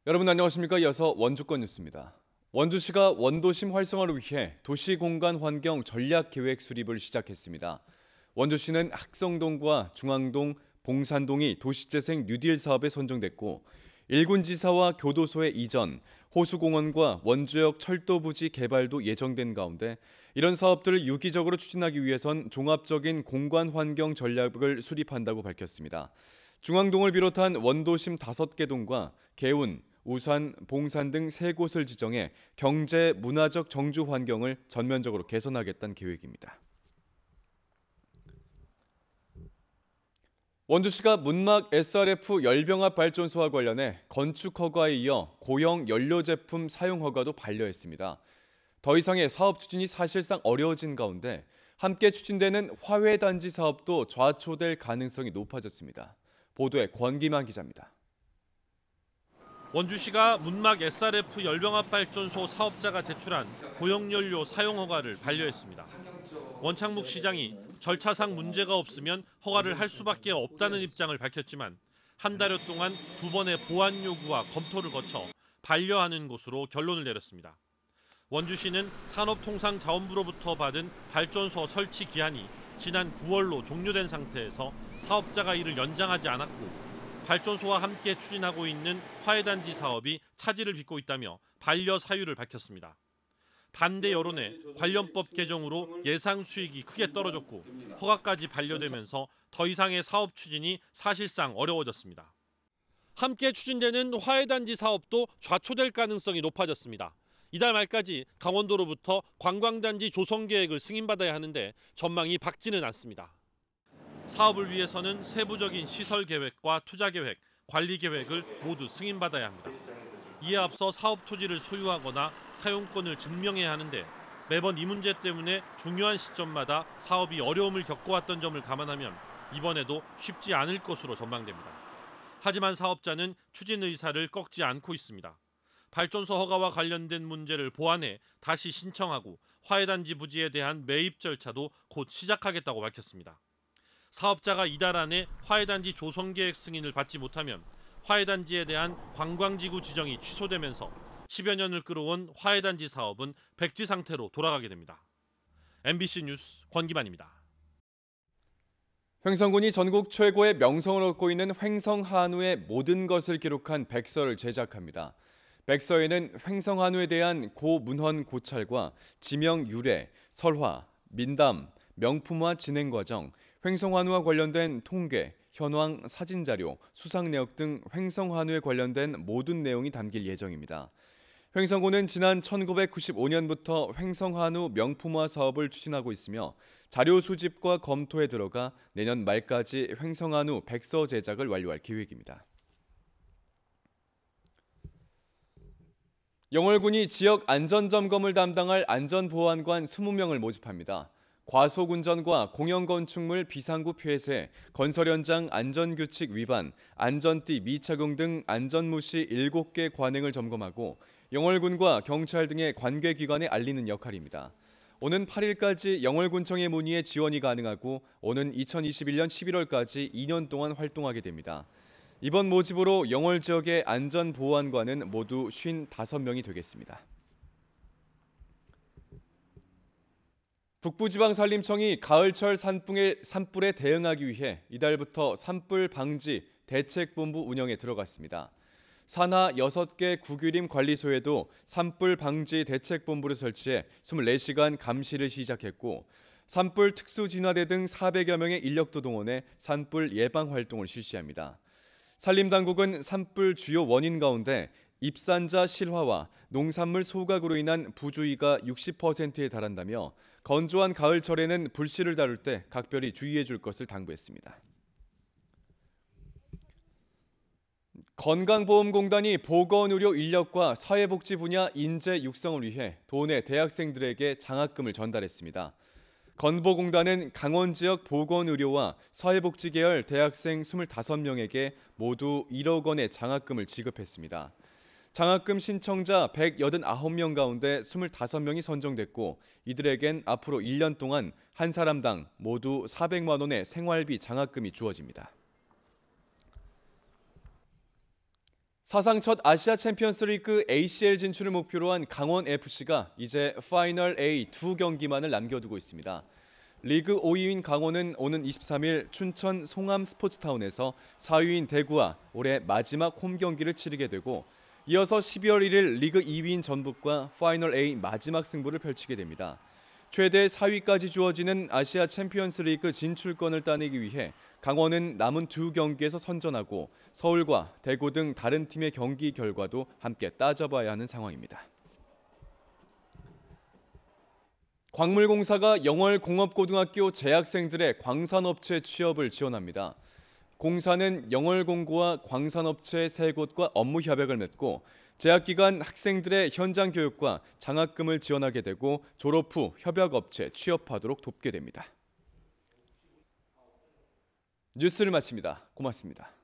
여러분 안녕하십니까? 이어서 원주권 뉴스입니다. 원주시가 원도심 활성화를 위해 도시공간환경 전략계획 수립을 시작했습니다. 원주시는 학성동과 중앙동, 봉산동이 도시재생 뉴딜 사업에 선정됐고 일군지사와 교도소의 이전, 호수공원과 원주역 철도부지 개발도 예정된 가운데 이런 사업들을 유기적으로 추진하기 위해선 종합적인 공간환경 전략을 수립한다고 밝혔습니다. 중앙동을 비롯한 원도심 5개 동과 개운, 우산, 봉산 등 3곳을 지정해 경제, 문화적 정주 환경을 전면적으로 개선하겠다는 계획입니다. 원주시가 문막 SRF 열병합 발전소와 관련해 건축 허가에 이어 고형 연료 제품 사용 허가도 반려했습니다. 더 이상의 사업 추진이 사실상 어려워진 가운데 함께 추진되는 화훼단지 사업도 좌초될 가능성이 높아졌습니다. 보도에 권기만 기자입니다. 원주시가 문막 SRF 열병합 발전소 사업자가 제출한 고형연료 사용 허가를 반려했습니다. 원창묵 시장이 절차상 문제가 없으면 허가를 할 수밖에 없다는 입장을 밝혔지만 한 달여 동안 2번의 보완 요구와 검토를 거쳐 반려하는 것으로 결론을 내렸습니다. 원주시는 산업통상자원부로부터 받은 발전소 설치 기한이 지난 9월로 종료된 상태에서 사업자가 이를 연장하지 않았고 발전소와 함께 추진하고 있는 화훼단지 사업이 차질을 빚고 있다며 반려 사유를 밝혔습니다. 반대 여론에 관련법 개정으로 예상 수익이 크게 떨어졌고 허가까지 반려되면서 더 이상의 사업 추진이 사실상 어려워졌습니다. 함께 추진되는 화훼단지 사업도 좌초될 가능성이 높아졌습니다. 이달 말까지 강원도로부터 관광단지 조성 계획을 승인받아야 하는데 전망이 밝지는 않습니다. 사업을 위해서는 세부적인 시설 계획과 투자 계획, 관리 계획을 모두 승인받아야 합니다. 이에 앞서 사업 토지를 소유하거나 사용권을 증명해야 하는데 매번 이 문제 때문에 중요한 시점마다 사업이 어려움을 겪어왔던 점을 감안하면 이번에도 쉽지 않을 것으로 전망됩니다. 하지만 사업자는 추진 의사를 꺾지 않고 있습니다. 발전소 허가와 관련된 문제를 보완해 다시 신청하고 화훼단지 부지에 대한 매입 절차도 곧 시작하겠다고 밝혔습니다. 사업자가 이달 안에 화훼단지 조성계획 승인을 받지 못하면 화훼단지에 대한 관광지구 지정이 취소되면서 10여 년을 끌어온 화훼단지 사업은 백지 상태로 돌아가게 됩니다. MBC 뉴스 권기만입니다. 횡성군이 전국 최고의 명성을 얻고 있는 횡성한우의 모든 것을 기록한 백서를 제작합니다. 백서에는 횡성한우에 대한 고문헌 고찰과 지명 유래, 설화, 민담, 명품화 진행 과정, 횡성한우와 관련된 통계, 현황, 사진자료, 수상 내역 등 횡성한우에 관련된 모든 내용이 담길 예정입니다. 횡성군은 지난 1995년부터 횡성한우 명품화 사업을 추진하고 있으며 자료 수집과 검토에 들어가 내년 말까지 횡성한우 백서 제작을 완료할 계획입니다. 영월군이 지역 안전점검을 담당할 안전보안관 20명을 모집합니다. 과속운전과 공영건축물 비상구 폐쇄, 건설 현장 안전규칙 위반, 안전띠 미착용 등 안전무시 7개 관행을 점검하고 영월군과 경찰 등의 관계기관에 알리는 역할입니다. 오는 8일까지 영월군청의 문의에 지원이 가능하고 오는 2021년 11월까지 2년 동안 활동하게 됩니다. 이번 모집으로 영월 지역의 안전보안관은 모두 55명이 되겠습니다. 북부지방산림청이 가을철 산불에 대응하기 위해 이달부터 산불 방지 대책본부 운영에 들어갔습니다. 산하 6개 구규림 관리소에도 산불 방지 대책본부를 설치해 24시간 감시를 시작했고 산불 특수진화대 등 400여 명의 인력도 동원해 산불 예방 활동을 실시합니다. 산림당국은 산불 주요 원인 가운데 입산자 실화와 농산물 소각으로 인한 부주의가 60%에 달한다며 건조한 가을철에는 불씨를 다룰 때 각별히 주의해 줄 것을 당부했습니다. 건강보험공단이 보건의료 인력과 사회복지 분야 인재 육성을 위해 도내 대학생들에게 장학금을 전달했습니다. 건보공단은 강원 지역 보건의료와 사회복지 계열 대학생 25명에게 모두 1억 원의 장학금을 지급했습니다. 장학금 신청자 189명 가운데 25명이 선정됐고 이들에겐 앞으로 1년 동안 한 사람당 모두 400만 원의 생활비 장학금이 주어집니다. 사상 첫 아시아 챔피언스 리그 ACL 진출을 목표로 한 강원FC가 이제 파이널 A 2경기만을 남겨두고 있습니다. 리그 5위인 강원은 오는 23일 춘천 송암 스포츠타운에서 4위인 대구와 올해 마지막 홈 경기를 치르게 되고 이어서 12월 1일 리그 2위인 전북과 파이널 A 마지막 승부를 펼치게 됩니다. 최대 4위까지 주어지는 아시아 챔피언스 리그 진출권을 따내기 위해 강원은 남은 2경기에서 선전하고 서울과 대구 등 다른 팀의 경기 결과도 함께 따져봐야 하는 상황입니다. 광물공사가 영월공업고등학교 재학생들의 광산업체 취업을 지원합니다. 공사는 영월공고와 광산업체 3곳과 업무 협약을 맺고 재학 기간 학생들의 현장 교육과 장학금을 지원하게 되고 졸업 후 협약업체 취업하도록 돕게 됩니다. 뉴스를 마칩니다. 고맙습니다.